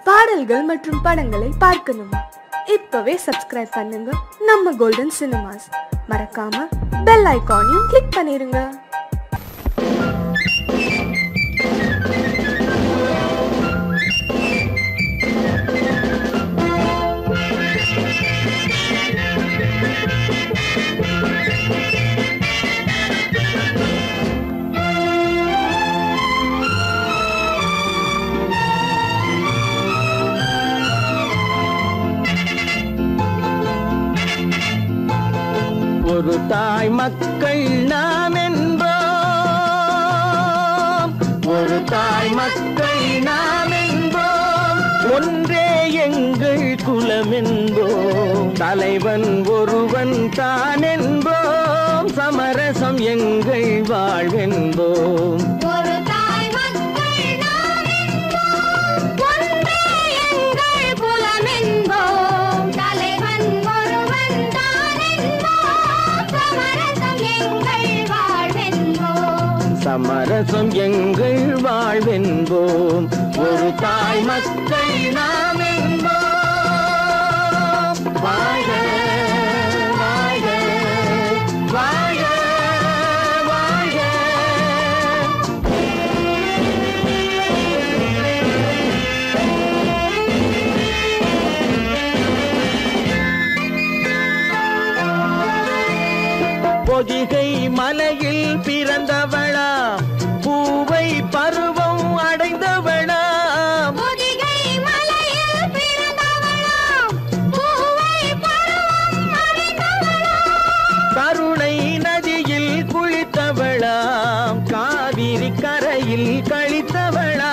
பாடல்கள் மற்றும் படங்களை பார்க்கணுமா? இப்பவே சப்ஸ்கிரைப் பண்ணுங்க நம்ம கோல்டன் சினிமாஸ். மறக்காம பெல் ஐகானையும் கிளிக் பண்ணிருங்க. ஒரு தாய் மக்கள் நாம் என்போம், ஒரு தாய் மக்கள் நாம் என்போம், ஒன்றே எங்கள் குலம் என்போம், தலைவன் ஒருவன் தான் என்போம், சமரசம் எங்கள் வாழ்வென்போம். சமரசம் எங்கள் வாழ்வென்போம், ஒரு தாய் மக்கள் நாம் என்போம். வாழ்க வாழ்க வாழ்க வாழ்க. பொதிகை மலையில் பிறந்தவளா, பூவை பருவம் அடைந்தவளா, பொதிகை மலையில் பிறந்தவளா, பூவை பருவம் அடைந்தவளா, கருணை நதியில் குளித்தவளா, காவிரி கரையில் கழித்தவளா,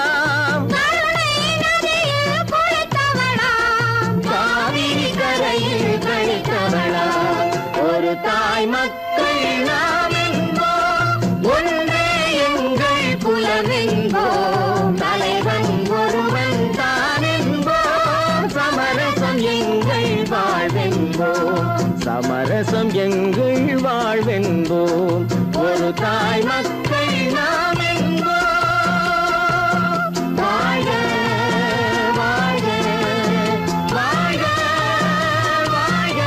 கருணை நதியில் குளித்தவளா, காவிரி கரையில் கழித்தவளா, ஒரு தாய் மக்கள் நாம் என்போம், ஒன்றே எங்கள் குலம் என்போம், தலைவன் ஒருவன் தான் என்போம், சமரசம் எங்கள் வாழ்வென்போம், சமரசம் எங்கள் வாழ்வென்போம், ஒரு தாய் மக்கள் நாம் என்போம். வாழ்க வாழ்க வாழ்க வாழ்க.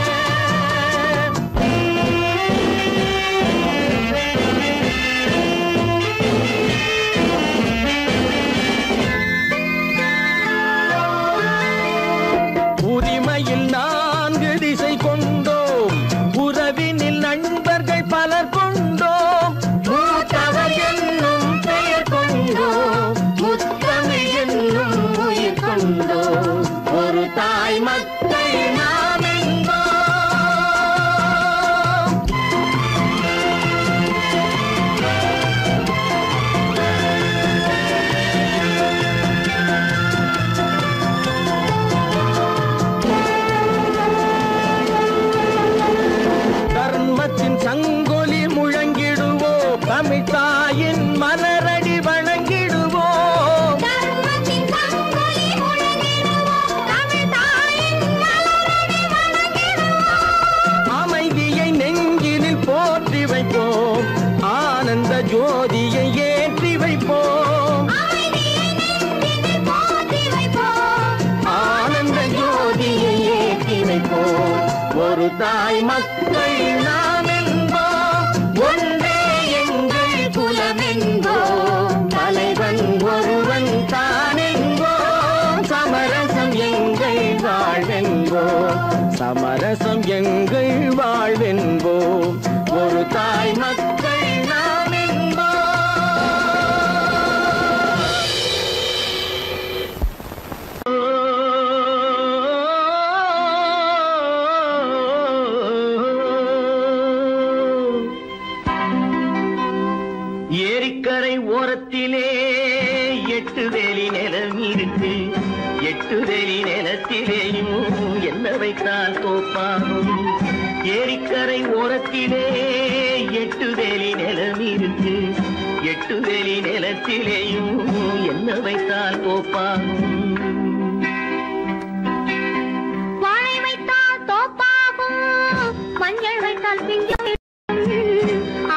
உரிமையில் 4 திசை கொண்டோம், உறவினில் நண்பர்கள் பலர் கொண்டோம், மூத்தவர் என்னும் பெயர் கொண்டோம், முத்தமிழ் என்னும் உயிர் கொண்டோம், ஒரு தாய் மக்கள் நாம் என்போம். தர்மத்தின் சங்கொலி முழங்கிடுவோம், தமிழ் தாயின் மலரடி வணங்கிடுவோம், தர்மத்தின் சங்கொலி முழங்கிடுவோம், தமிழ் தாயின் மலரடி வணங்கிடுவோம், அமைதியை நெஞ்சினில் போற்றி வைப்போம், ஆனந்த ஜோதியை ஏற்றி வைப்போம், அமைதியை நெஞ்சினில் போற்றி வைப்போம், ஆனந்த ஜோதியை ஏற்றி வைப்போம், ஒரு தாய் மக்கள் நாம் என்போம், ஒன்றே எங்கள் குலம் என்போம், தலைவன் ஒருவன் தான் என்போம், சமரசம் எங்கள் வாழ்வென்போம், சமரசம் எங்கள் வாழ்வென்போம், ஒரு தாய் மக்கள் நாம் என்போம். ஏரிக்கரை ஓரத்திலே 8 வேலி நிலம் இருக்கு, 8 வேலி நிலத்திலேயும் என்ன வைத்தால் தோப்பாகும். ஏரிக்கரை ஓரத்திலே 8 வேலி நிலம் இருக்கு, 8 வேலி நிலத்திலேயும் என்ன வைத்தால் தோப்பாகும். வாழை வைத்தால் தோப்பாகும், மஞ்சள் வைத்தால் பிஞ்சு,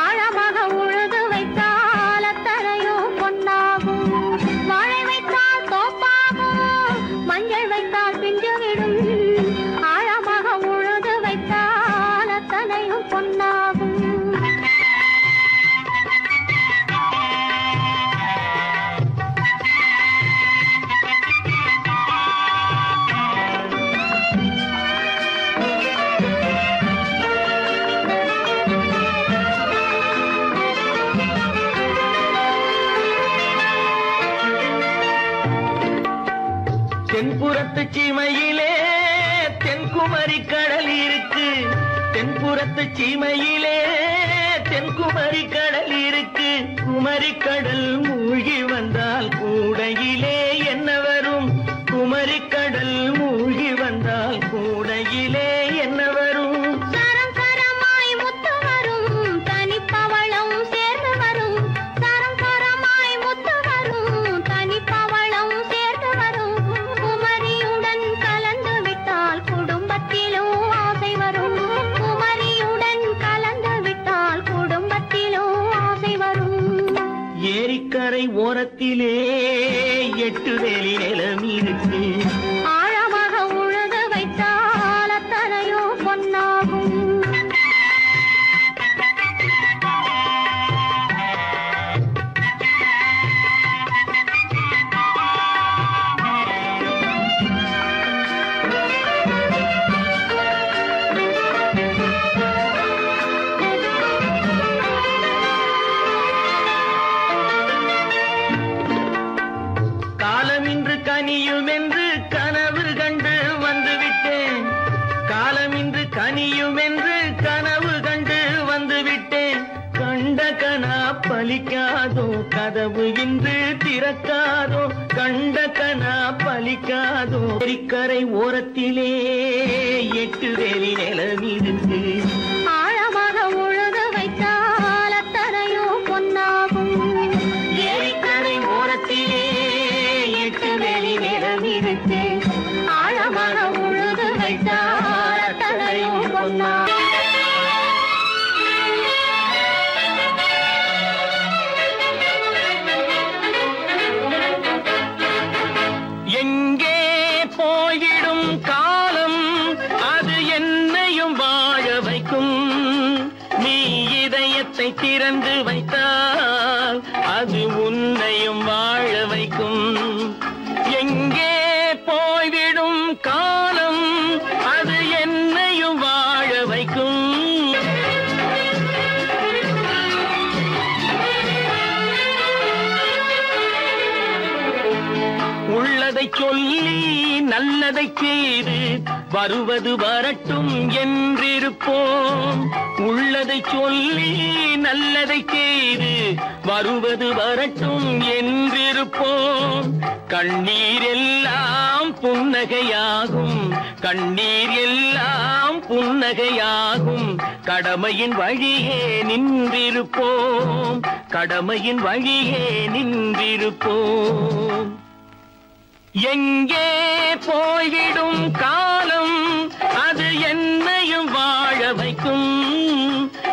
ஆழமாக உழுது வைத்தால் அத்தனையோ பொன்னாகும். வாழை வைத்தால் தோப்பாகும், தென்புறத்து சீமையிலே தென்குமரி கடல் இருக்கு. தென்புறத்து சீமையிலே தென்குமரி கடல் இருக்கு. குமரி கடல் மூழ்கி வந்தால் கூடையிலே என்ன வரும்? குமரி கடல் மூழ்கி வந்தால் கூடையிலே என்ன வரும்? சரம் சரமாய் முத்து வரும் தனிப்பவளம் சேர்ந்து வரும். சரம் சரமாய் முத்து வரும் தனிப்பவளம் சேர்ந்து வரும். குமரியுடன் கலந்து விட்டால் குடும்பத்திலும் ஆசை வரும். குமரியுடன் கலந்து விட்டால் குடும்பத்திலும் ஆசை வரும். ஏரிக்கரை ஓரத்திலே 8 வேலி நிலம் இருக்கு. ஆழமாக உழுது வைத்தால் அத்தனையோ பொன்னாகும். காலமின்று கனியும் என்று கனவு கண்டு வந்துவிட்டேன். காலமின்று கனியும் என்று கனவு கண்டு வந்துவிட்டேன். கண்ட கனா பலிக்காதோ கதவு இன்று திறக்காதோ. கண்ட கனா பலிக்காதோ. ஏரிக்கரை ஓரத்திலே 8 வேலி நிலம் இருக்கு. ஆழமாக உழுது வைத்தால் அத்தனையோ பொன்னாகும். ஏரிக்கரை ஓரத்திலே 8 வேலி நிலம் இருக்கு. ஆழமாக உழுது வைத்தால் அத்தனையோ பொன்னாகும். எங்கே போய்விடும் காலம் அது என்னையும் வாழ வைக்கும். நீ இதயத்தை திறந்து வைத்தால் அது உன்னையும் வாழ வைக்கும். எங்கே போய்விடும் காலம் அது என்னையும் வாழ வைக்கும். உள்ளதை சொல்லி நல்லதை செய்து வருவது வரட்டும் என்றிருப்போம். உள்ளதை சொல்லி நல்லதை செய்து வருவது வரட்டும் என்றிருப்போம். கண்ணீர் எல்லாம் புன்னகையாகும். கண்ணீர் எல்லாம் புன்னகையாகும். கடமையின் வழியே நின்றிருப்போம். கடமையின் வழியே நின்றிருப்போம். எங்கே போய்விடும் காலம் அது என்னையும் வாழ வைக்கும்.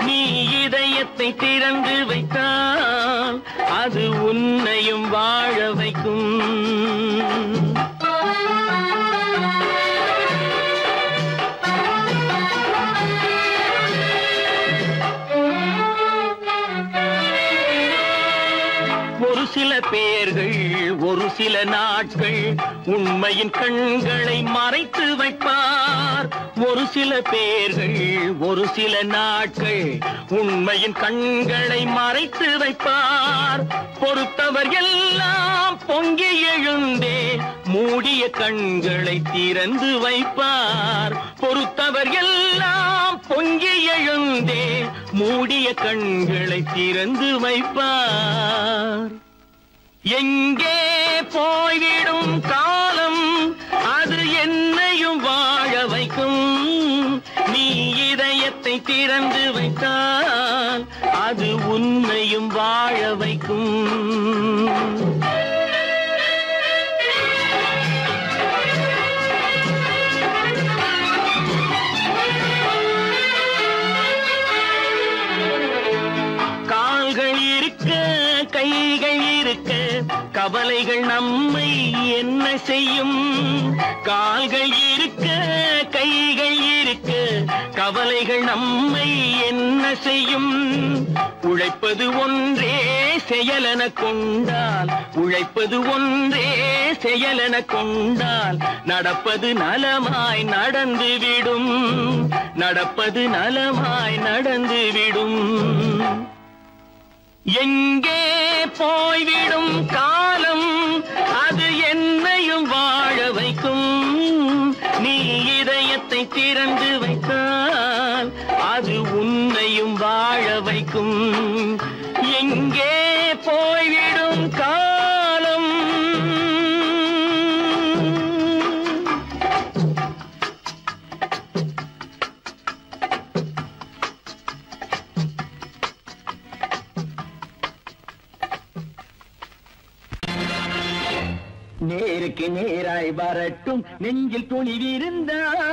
நீ இதயத்தை திறந்து வைத்தால் அது உன்னையும் வாழ வைக்கும். ஒரு சில பேர்கள் ஒரு சில நாட்கள் உண்மையின் கண்களை மறைத்து வைப்பார். ஒரு சில பேர்கள் ஒரு சில நாட்கள் உண்மையின் கண்களை மறைத்து வைப்பார். பொறுத்தவர் எல்லாம் பொங்கி எழுந்தே மூடிய கண்களை திறந்து வைப்பார். பொறுத்தவர் எல்லாம் பொங்கி எழுந்தே மூடிய கண்களை திறந்து வைப்பார். எங்கே போய்விடும் காலம் அது என்னையும் வாழ வைக்கும். நீ இதயத்தை திறந்து வைத்தால் அது உன்னையும் வாழ வைக்கும். கால்கள் இருக்க கைகள் இருக்க கவலைகள் நம்மை என்ன செய்யும்? கால்கள் இருக்க கைகள் இருக்க கவலைகள் நம்மை என்ன செய்யும்? உழைப்பது ஒன்றே செயலென கொண்டால், உழைப்பது ஒன்றே செயலென கொண்டால் நடப்பது நலமாய் நடந்துவிடும், நடப்பது நலமாய் நடந்துவிடும். எங்கே போய்விடும் காலம் அது என்னையும் வாழ வைக்கும். வைக்கும். நீ இதயத்தை திறந்து வைத்தால் அது உன்னையும் வாழ வைக்கும். எங்கே போய்விடும் காலம்? நேருக்கு நேராய் வரட்டும் நெஞ்சில் துணிவிருந்தால்.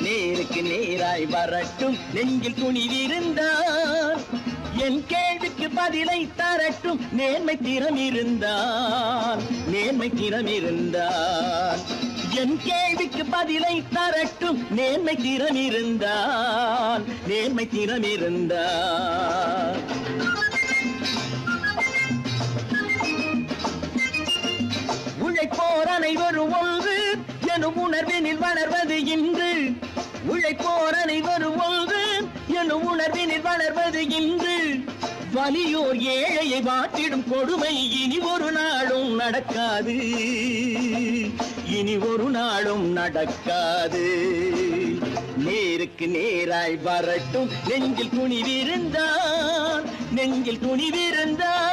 நேருக்கு நேராய் வரட்டும் நெஞ்சில் துணிவிருந்தால். என் கேள்விக்கு பதிலை தரட்டும் நேர்மை திறம் இருந்தால். நேர்மை திறம் இருந்தால் என் கேள்விக்கு பதிலை தரட்டும் நேர்மை திறம் இருந்தால். நேர்மை திறம் இருந்தால் உழைப்போர் அனைவரும் ஒன்று எனும் உணர்வினில் வளர்வது இன்று. உழைப்போர் அனைவரும் ஒன்று எனும் உணர்வினில் வளர்வது இன்று. வலியோர் ஏழையை வாட்டிடும் கொடுமை இனி ஒரு நாளும் நடக்காது. இனி ஒரு நாளும் நடக்காது. நேருக்கு நேராய் வரட்டும் நெஞ்சில் துணிவிருந்தால். நெஞ்சில் துணிவிருந்தால்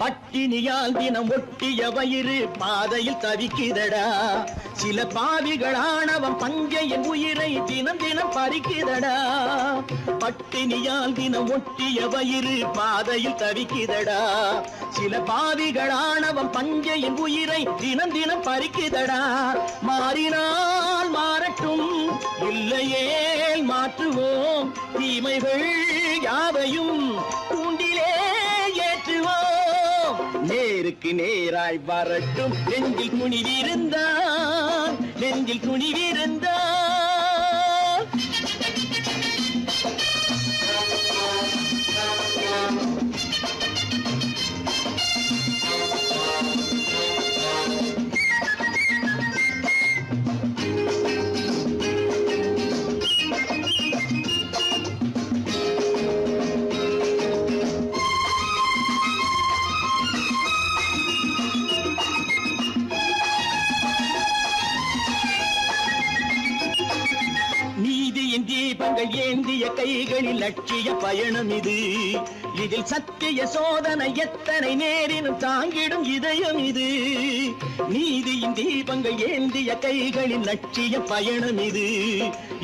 பட்டினியால் தினம் ஒட்டிய வயிறு பாதையில் தவிக்குதடா. சில பாவிகளானவன் பஞ்சையின் உயிரை தினம் தினம் பறிக்குதடா. பட்டினியால் தினம் ஒட்டிய வயிறு பாதையில் தவிக்குதடா. சில பாவிகளானவன் பஞ்சையின் உயிரை தினம் தினம் பறிக்குதடா. மாறினால் மாறட்டும் இல்லையே மாற்றுவோம். தீமைகள் யாவையும் தூண்டிலே ஏற்றுவோம். நேருக்கு நேராய் வரட்டும் நெஞ்சில் துணிவிருந்தால். நெஞ்சில் துணிவிருந்தால் தீபங்கள் ஏந்திய கைகளில் லட்சிய பயணம் இது. இதில் சத்திய சோதனை எத்தனை நேரினும் தாங்கிடும் இதயம் இது. நீதியின் தீபங்கள் ஏந்திய கைகளில் லட்சிய பயணம் இது.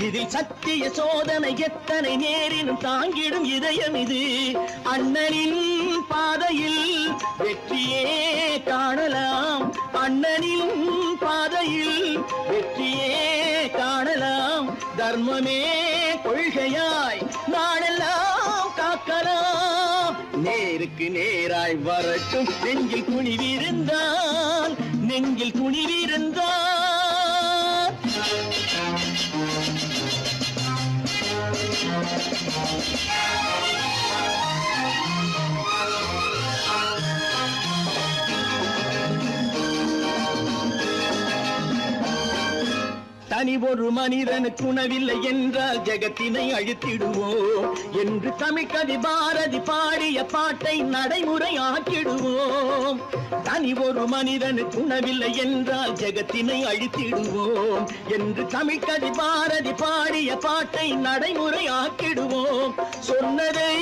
இதில் சத்திய சோதனை எத்தனை நேரினும் தாங்கிடும் இதயம் இது. அண்ணனின் பாதையில் வெற்றியே காணலாம். அண்ணனின் பாதையில் வெற்றியே காணலாம். தர்மமே கொள்கையாய் நாளெல்லாம் காக்கலாம். நேருக்கு நேராய் வரட்டும் நெஞ்சில் துணிவிருந்தால். நெஞ்சில் துணிவிருந்தால் தனி ஒரு மனிதனுக்கு உணவில்லை என்றால் ஜெகத்தினை அழித்திடுவோம் என்று தமிழ்கவி பாரதி பாடிய பாட்டை நடைமுறையாக்கிடுவோம். தனி ஒரு மனிதனுக்கு உணவில்லை என்றால் ஜெகத்தினை அழித்திடுவோம் என்று தமிழ்கவி பாரதி பாடிய பாட்டை நடைமுறையாக்கிடுவோம். சொன்னதை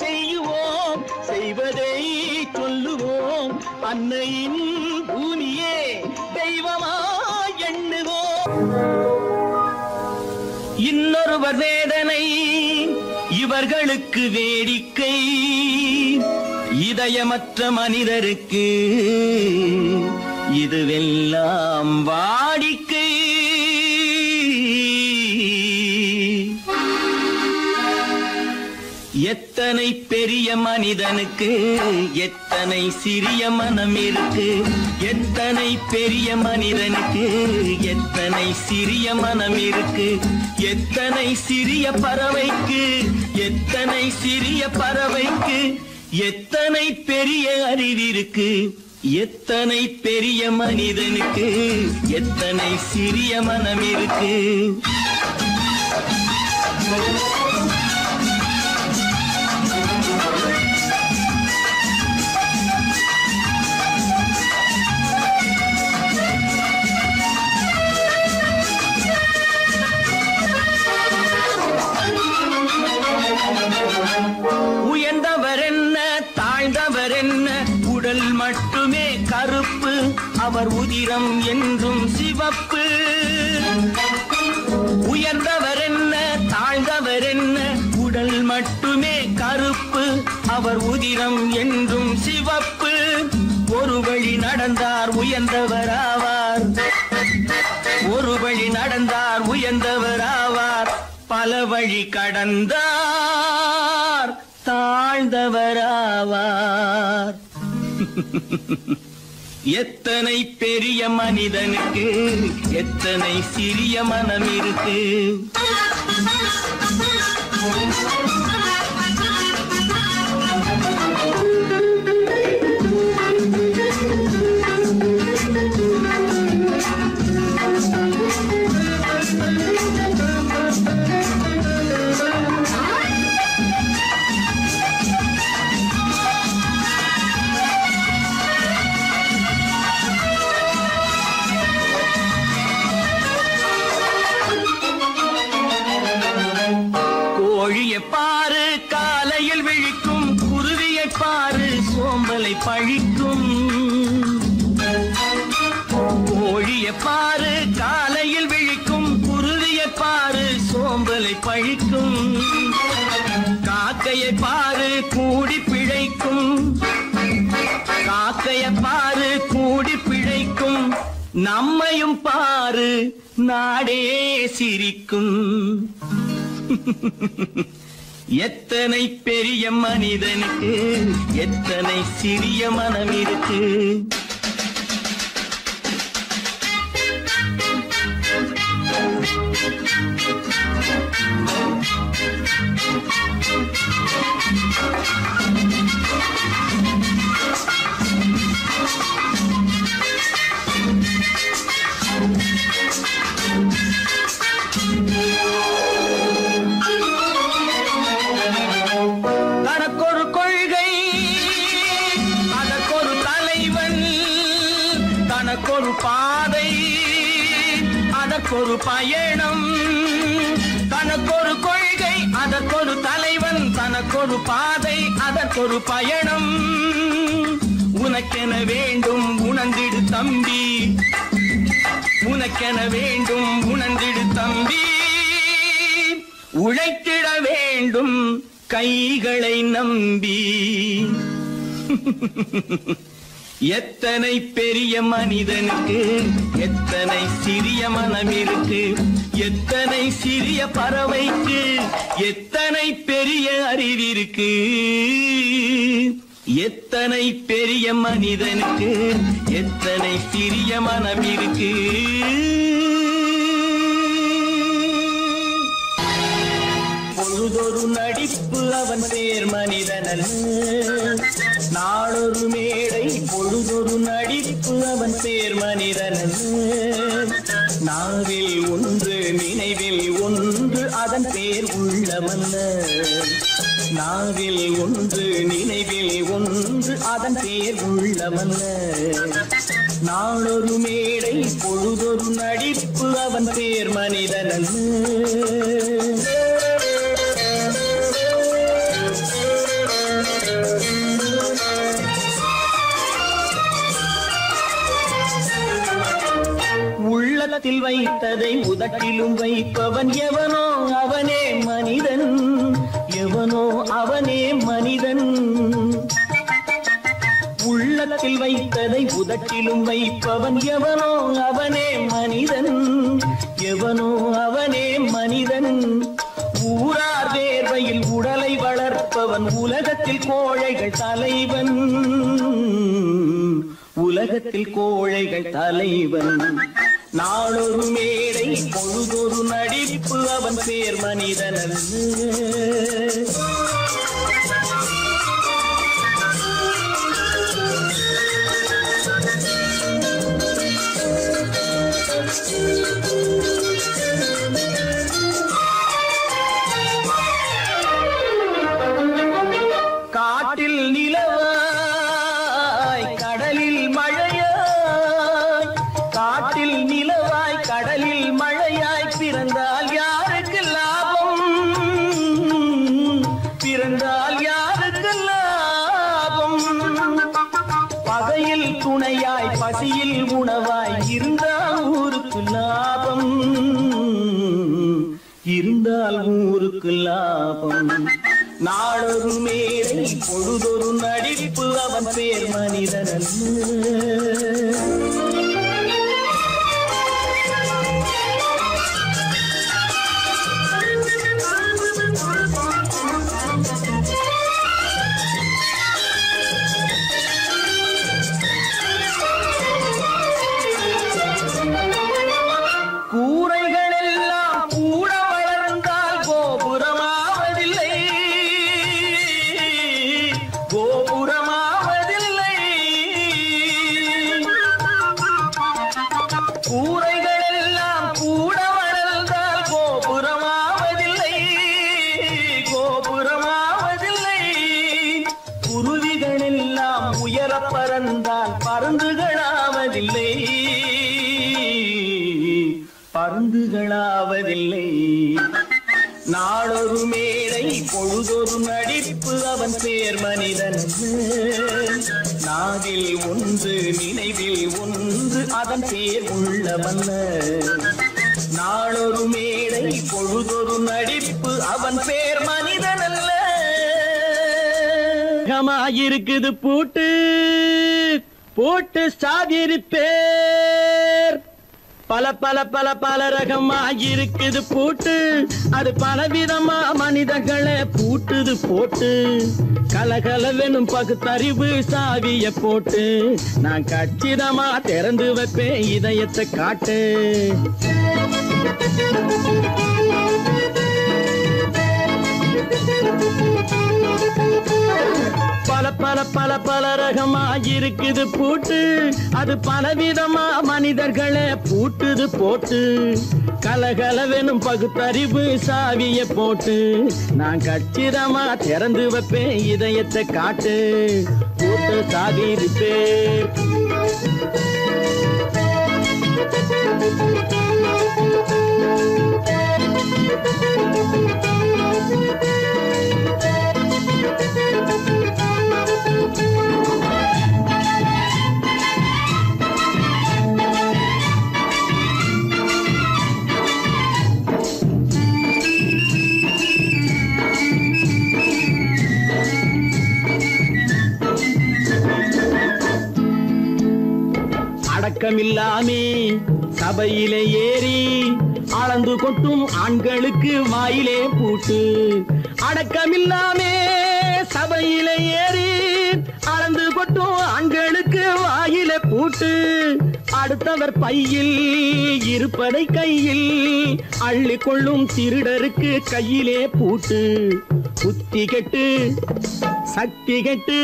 செய்வோம், செய்வதை சொல்லுவோம். அன்னையின் பூமியே தெய்வமாய் எண்ணுவோம். இன்னொருவர் வேதனை இவர்களுக்கு வேடிக்கை. இதயமற்ற மனிதருக்கு இதுவெல்லாம் வாடிக்கை. எத்தனை பெரிய மனிதனுக்கு எத்தனை சிறிய மனம் இருக்கு. எத்தனை பெரிய மனிதனுக்கு எத்தனை சிறிய மனம் இருக்கு. எத்தனை சிறிய பறவைக்கு எத்தனை சிறிய பறவைக்கு எத்தனை பெரிய அறிவிருக்கு. எத்தனை பெரிய மனிதனுக்கு எத்தனை சிறிய மனம் இருக்கு. உயர்ந்தவர் என்ன தாழ்ந்தவர் என்ன உடல் மட்டுமே கருப்பு அவர் உதிரம் என்றும் சிவப்பு. உயர்ந்தவர் என்ன தாழ்ந்தவர் என்ன உடல் மட்டுமே கருப்பு அவர் உதிரம் என்றும் சிவப்பு. ஒரு வழி நடந்தார் உயர்ந்தவராவார். ஒரு வழி நடந்தார் உயர்ந்தவராவார். பல வழி கடந்தார் தாழ்ந்தவராவார். எத்தனை பெரிய மனிதனுக்கு எத்தனை சிறிய மனம் இருக்கு. கோழியை பாரு காலையில் விழிக்கும், குருவியை பாரு சோம்பலை பழிக்கும். கோழியை பாரு காலையில் விழிக்கும், குருவியை பாரு சோம்பலை பழிக்கும். காக்கையை பாரு கூடி பிழைக்கும். காக்கையை பாரு கூடி பிழைக்கும். நம்மையும் பாரு நாடே சிரிக்கும். எத்தனை பெரிய மனிதனுக்கு எத்தனை சிறிய மனம் இருக்கு. தனக்கொரு கொள்கை அதற்கொரு தலைவன். தனக்கொரு பாதை அதற்கொரு பயணம். தனக்கொரு கொள்கை அதற்கொரு தலைவன். தனக்கொரு பாதை அதற்கொரு பயணம். உனக்கென வேண்டும் உணர்ந்திடு தம்பி. உனக்கென வேண்டும் உணர்ந்திடு தம்பி. உழைத்திட வேண்டும் கைகளை நம்பி. எத்தனை பெரிய மனிதனுக்கு எத்தனை சிறிய மனம் இருக்கு. எத்தனை சிறிய பறவைக்கு எத்தனை பெரிய அறிவிருக்கு. எத்தனை பெரிய மனிதனுக்கு எத்தனை சிறிய மனம் இருக்கு. பொழுதொரு நடிப்பு அவன் பேர் மனிதனன். நாளொரு மேடை பொழுதொரு நடிப்பு அவன் பேர் மனிதனன். நாவில் ஒன்று நினைவில் ஒன்று அதன் பேர் உள்ளமல்ல. நாவில் ஒன்று நினைவில் ஒன்று அதன் பேர் உள்ளமல்ல. நாளொரு மேடை பொழுதொரு நடிப்பு அவன் பேர் மனிதனன். உள்ளத்தில் வைத்ததை உதட்டிலும் வைப்பவன் எவனோ அவனே மனிதன். எவனோ அவனே மனிதன். உள்ளத்தில் வைத்ததை உதட்டிலும் வைப்பவன் எவனோ அவனே மனிதன். எவனோ அவனே மனிதன். ஊரார் வேர்வையில் உடலை வளர்த்த உலகத்தில் கோழைகள் தலைவன், உலகத்தில் கோழைகள் தலைவன். நாளொரு மேடை பொழுதொரு நடிப்பு அவன் பேர் மனிதனல்ல. காட்டில் நிலவாய் கடலில் மழையாய், காட்டில் நிலவாய் கடலில் மழையாய் பிறந்தால் யாருக்கு லாபம், பிறந்தால் யாருக்கு லாபம். பகையில் துணையாய் பசியில் உணவாய் இருந்தால் ஊருக்கு லாபம், இருந்தால் ஊருக்கு லாபம். நாளொரு மேடை பொழுதொரு நடிப்பு அவன் பேர் மனிதனல்ல. கூரைகள் எல்லாம் கூட வளர்ந்தால் கோபுரமாவதில்லை, கோபுரமாவதில்லை. கூரைகள் எல்லாம் கூட வளர்ந்தால் கோபுரமாவதில்லை, கோபுரமாவதில்லை. குருவிகள் எல்லாம் உயர பறந்தால் பருந்துகளாவதில்லை, பருந்துகளாவதில்லை. நாளொரு மேடை பொழுதொரு நடிப்பு அவன் பேர் மனிதன். நாவில் ஒன்று நினைவில் ஒன்று அதன் பேர் உள்ளவல்ல. நாளொரு மேடை பொழுதொரு நடிப்பு அவன் பேர் மனிதனல்ல. இருக்குது பூட்டு பூட்டு சாதிருப்பேர், பல பல பல பல ரகமாயிருக்குது பூட்டு, அது பலவிதமா மனிதர்களை பூட்டுது போட்டு. கலகலவெனும் பகுத்தறிவு சாவிய போட்டு, நான் கச்சிதமா திறந்து வைப்பேன் இதயத்தை காட்டு. பல பல பல பல ரகமாயிருக்குது பூட்டு, அது பலவிதமா மனிதர்களை பூட்டுது போட்டு. கலகலவெனும் பகுத்தறிவு சாவிய போட்டு, நான் கச்சிதமா திறந்து வைப்பேன் இதயத்தை காட்டு. பூட்டு சாதிருப்பேன். அடக்கமில்லாமே சபையிலே ஏறி அளந்து கொட்டும் ஆண்களுக்கு வாயிலே பூட்டு. அடக்கமில்லாமே சபையிலே ஏறி அளந்து கொட்டும் ஆண்களுக்கு வாயிலே பூட்டு. அடுத்தவர் பையில் இருப்பதை கையில் அள்ளி கொள்ளும் திருடருக்கு கையிலே பூட்டு. புத்தி கெட்டு சக்தி கெட்டு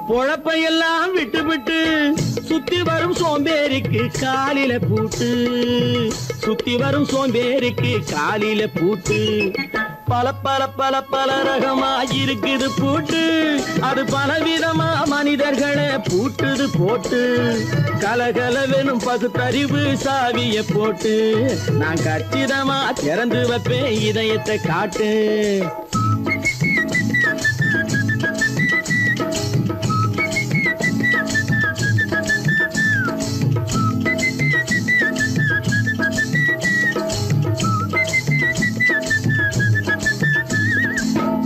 பொழப்பையெல்லாம் விட்டு விட்டு சுத்தி வரும் சோம்பேறிக்கு காலில பூட்டு, சுத்தி வரும் சோம்பேறிக்கு காலில பூட்டு. பல பல பல பல ரகமாயிருக்குது பூட்டு, அது பலவிதமா மனிதர்களை பூட்டுது போட்டு. கலகலவெனும் பகுத்தறிவு சாவிய போட்டு, நான் கச்சிதமா திறந்து வைப்பேன் இதயத்தை காட்டு.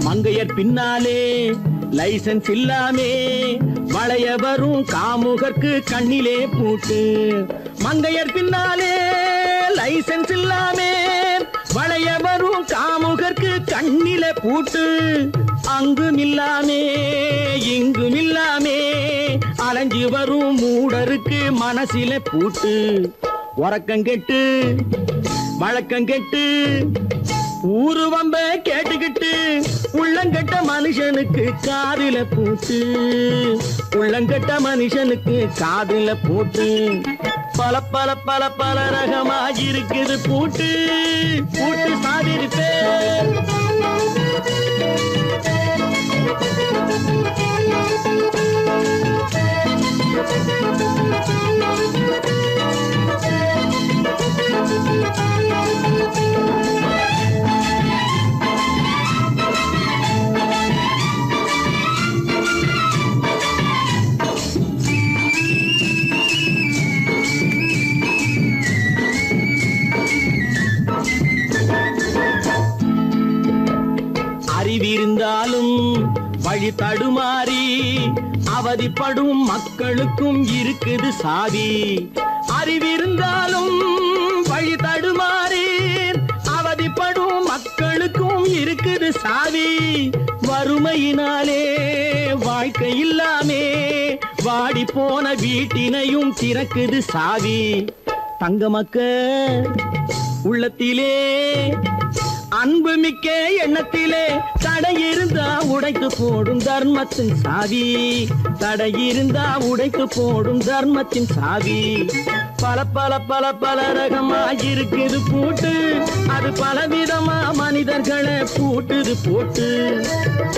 மங்கையர் பின்னாலே லைசன்ஸ் இல்லாமே வளைய வரும் காமுகர்க்கு கண்ணிலே பூட்டு. மங்கையர் பின்னாலே லைசன்ஸ் இல்லாமே வளைய வரும் காமுகர்க்கு கண்ணில பூட்டு அங்குமில்லாமே இங்குமில்லாமே அலைஞ்சு வரும் மூடருக்கு மனசில பூட்டு உறக்கங்கெட்டு வழக்கங்கெட்டு ஊருவம்ப கேட்டுக்கிட்டு உள்ளங்கட்ட மனுஷனுக்கு காதில பூட்டு உள்ளங்கட்ட மனுஷனுக்கு காதில பூட்டு பல பல பல பல ரகமாயிருக்குது பூட்டு பூட்டு சாதிருப்பே அறிவிருந்தாலும் வழி தடுமாறி அவதிப்படும் மக்களுக்கும் இருக்குது சாவி அறிவிருந்தாலும் வழி தடுமாறி அவதிப்படும் மக்களுக்கும் இருக்குது சாவி வறுமையினாலே வாழ்க்கை இல்லாமே வாடி போன வீட்டினையும் திறக்குது சாவி தங்க மக்க உள்ளத்திலே அன்பு மிக்க எண்ணத்திலே தடை இருந்தா உடைத்து போடும் தர்மத்தின் சாவி தடை இருந்தா உடைத்து போடும் தர்மத்தின் சாவி பல பல பல பல ரகமாயிருக்குது பூட்டு அது பலவிதமா மனிதர்களை பூட்டுது போட்டு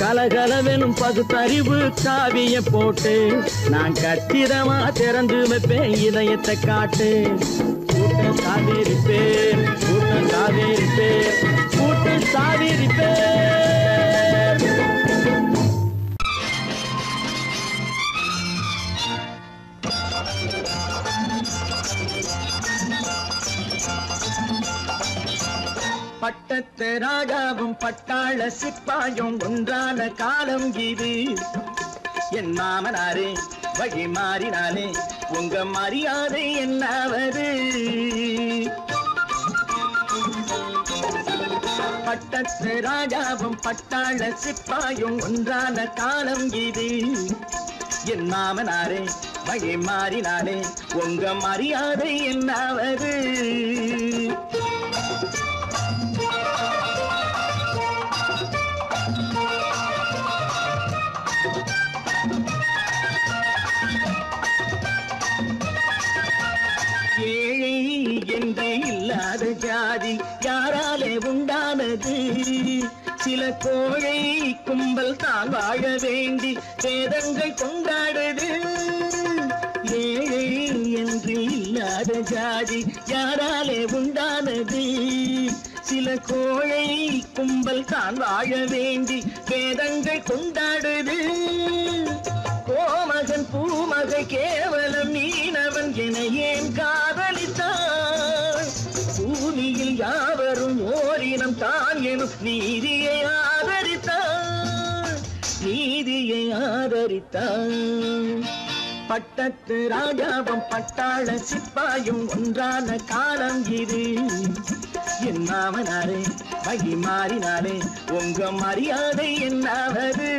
கலகலவெனும் பகுத்தறிவு சாவிய போட்டு நான் கச்சிதமா திறந்து வைப்பேன் இதயத்தை காட்டு கூட்ட சாவிருப்பேன் கூட்ட சாவிருப்பேன் கூட்ட சாவிருப்பேன் பட்டத்து ராஜாவும் பட்டாள சிப்பாயும் ஒன்றான காலம் இது என் மாமனாரே வழி மாறினாலே உங்க மரியாதை என்னாவது பட்டத்து ராஜாவும் பட்டாள சிப்பாயும் ஒன்றான காலம் இது என் மாமனாரே வழி மாறினாலே உங்க மரியாதை என்னாவது ஏழை என்று இல்லாத ஜாதி யாராலே உண்டானது சில கோழை கும்பல் தான் வாழ வேண்டி வேதங்கள் கொண்டாடுது ஏழை என்று இல்லாத ஜாதி யாராலே உண்டானது சில கோழை கும்பல் தான் வாழ வேண்டி வேதங்கள் கொண்டாடுது கோமகன் பூமகை கேவலம் மீனவன் என ஏன் காதலித்தான் பூமியில் யாவரும் ஓரினம் தான் எனும் நீதியை ஆதரித்தான் நீதியை ஆதரித்தான் பட்டத்து ராஜாவும் பட்டாள சிப்பாயும் ஒன்றான காலம் இது என் மாமனாரே வழி மாறினாலே உங்க மரியாதை என்னாவது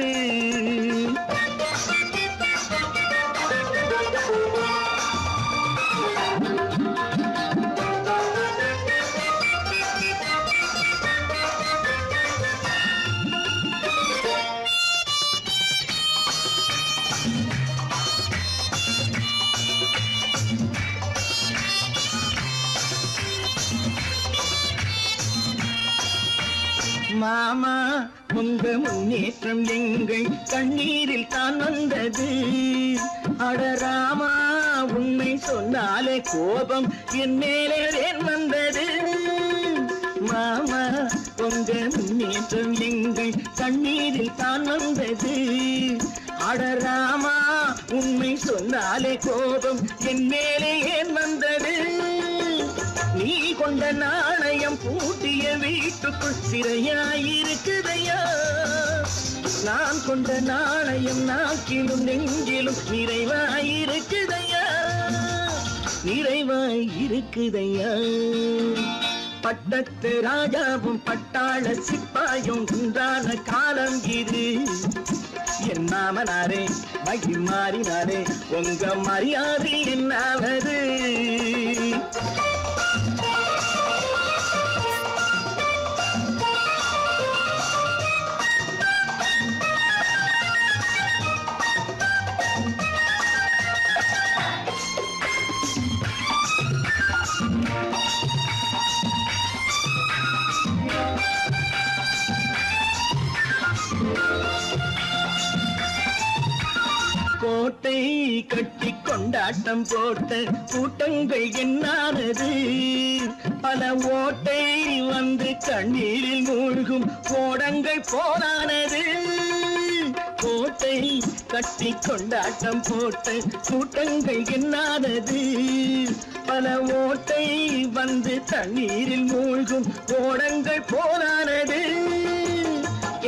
மாமா உங்க முன்னேற்றம் எங்கள் கண்ணீரில் தான் வந்தது அடராமா உண்மை சொன்னாலே கோபம் என் மேலே ஏன் வந்தது மாமா உங்க முன்னேற்றம் எங்கள் கண்ணீரில் தான் வந்தது அடராமா உண்மை சொன்னாலே கோபம் என் மேலே ஏன் வந்தது நீ கொண்ட நாணயம் பூட்டிய வீட்டுக்குள் சிறையாயிருக்குதையா நான் கொண்ட நாணயம் நாக்கிலும் நெஞ்சிலும் நிறைவாயிருக்குதையா நிறைவாயிருக்குதையா பட்டத்து ராஜாவும் பட்டாள சிப்பாயும் உண்டான காலம் இது. என் மாமனாரே மகிமாறினாரே உங்க மரியாதை என்னாவது? கோட்டை கட்டி கொண்டாட்டம் போட்ட கூட்டங்கள் என்னானது? பல ஓட்டை வந்து கண்ணீரில் மூழ்கும் கோடங்கள் போரானது. கோட்டை கட்டி கொண்டாட்டம் போட்ட கூட்டங்கள் என்னானது? பல ஓட்டை வந்து தண்ணீரில் மூழ்கும் கோடங்கள் போரானது.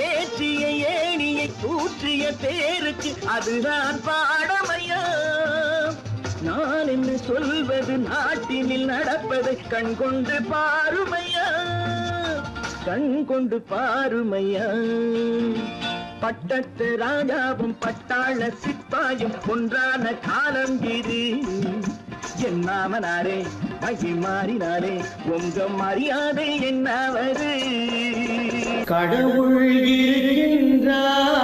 ஏற்றிய ஏணியை கூற்றிய பேருக்கு அதுதான் பாடமையா? நான் என்ன சொல்வது? நாட்டினில் நடப்பதை கண்கொண்டு பாருமையா, கண்கொண்டு பாருமையா. பட்டத்து ராஜாவும் பட்டாள சிப்பாயும் ஒன்றான காலம் இது. என் மாமனாரே மகிமாறினாரே உங்க மரியாதை என்னாவது? கடவுள் இருக்கின்றார்.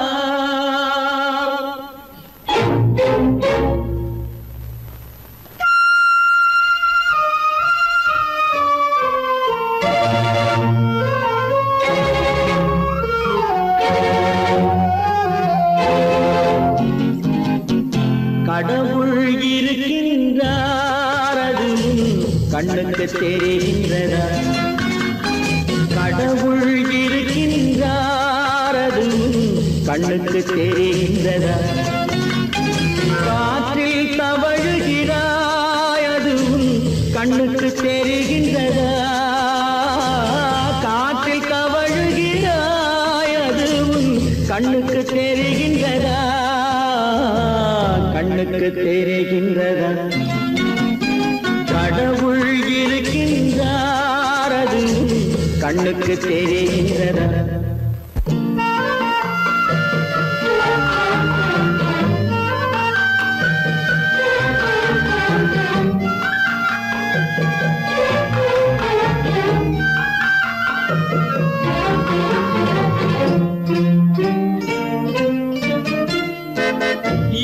கடவுள் இருக்கின்றார், அது கண்ணுக்கு தெரிகின்றதா? கடவுள் இருக்கின்றார், அது கண்ணுக்கு தெரிகின்றதா? காற்றில் தவழுகிறாய், அது கண்ணுக்கு தெரிகின்றதா? காற்றில் தவழுகிறாய், அது கண்ணுக்கு தெரிகின்றதா? கண்ணுக்கு தெரிகின்றதா? கடவுள் இருக்கின்றார், அது கண்ணுக்கு தெரிகின்றதா?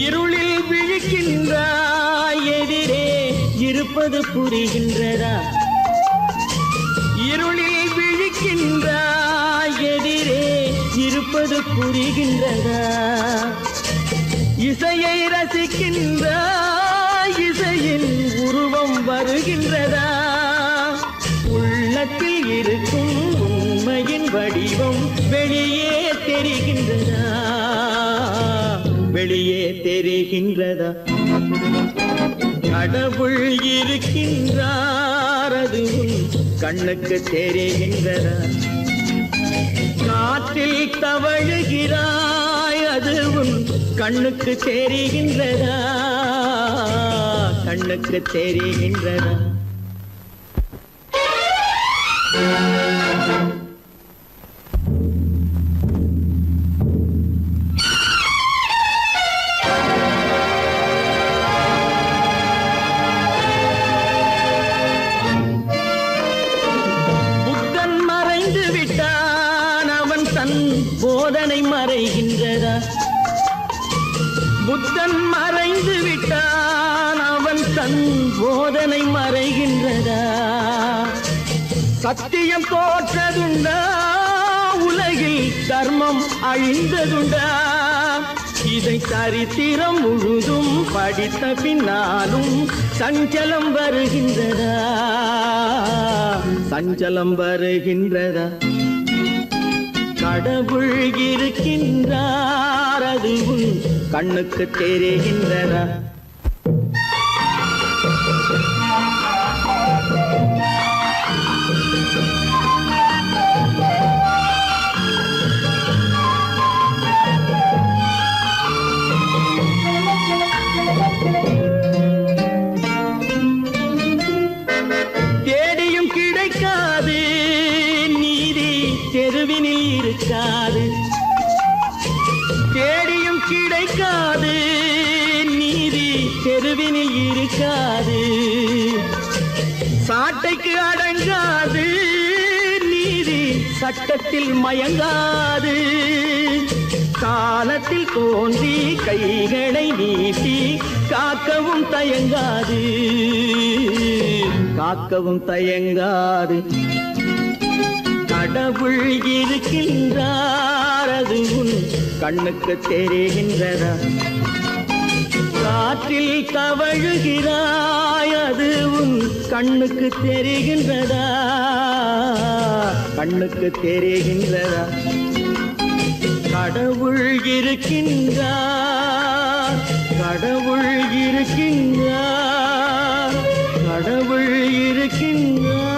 இருளில் விழிக்கின்றாய், எதிரே இருப்பது புரிகின்றதா? இருளில் விழிக்கின்றாய், எதிரே இருப்பது புரிகின்றதா? இசையை ரசிக்கின்றாய், இசையின் உருவம் வருகின்றதா? உள்ளத்தில் இருக்கும் உண்மையின் வடிவம் வெளியே தெரிகின்றதா? வெளியே தெரிகின்றதா? கடவுள் இருக்கின்றார், அது கண்ணுக்கு தெரிகின்றதா? காற்றில் தவழுகிறாய், அது கண்ணுக்கு தெரிகின்றதா? கண்ணுக்கு தெரிகின்றதா? போதனை மறைகின்றதா? புத்தன் மறைந்து விட்டான், அவன் தன் போதனை மறைகின்றதா? சத்தியம் தோற்றதுண்டா? உலகில் தர்மம் அழிந்ததுண்டா? இதை சரித்திரம் முழுதும் படித்த பின்னாலும் சஞ்சலம் வருகின்றதா? சஞ்சலம் வருகின்றதா? கடவுள் இருக்கின்றார், அது கண்ணுக்கு தெரிகின்றதா? தேடியும் கிடைக்காது கிடைக்காது, நீதி தெருவினில் இருக்காது. சாட்டைக்கு அடங்காது, நீதி சட்டத்தில் மயங்காது. காலத்தில் தோன்றி கைகளை நீட்டி காக்கவும் தயங்காது, காக்கவும் தயங்காது. கடவுள் இருக்கின்றார், அது உன் கண்ணுக்கு தெரிகின்றதா? காற்றில் தவழுகிறாய், அது உன் கண்ணுக்கு தெரிகின்றதா? கண்ணுக்கு தெரிகின்றதா? கடவுள் இருக்கின்றார், கடவுள் இருக்கின்றார், கடவுள் இருக்கின்றார்.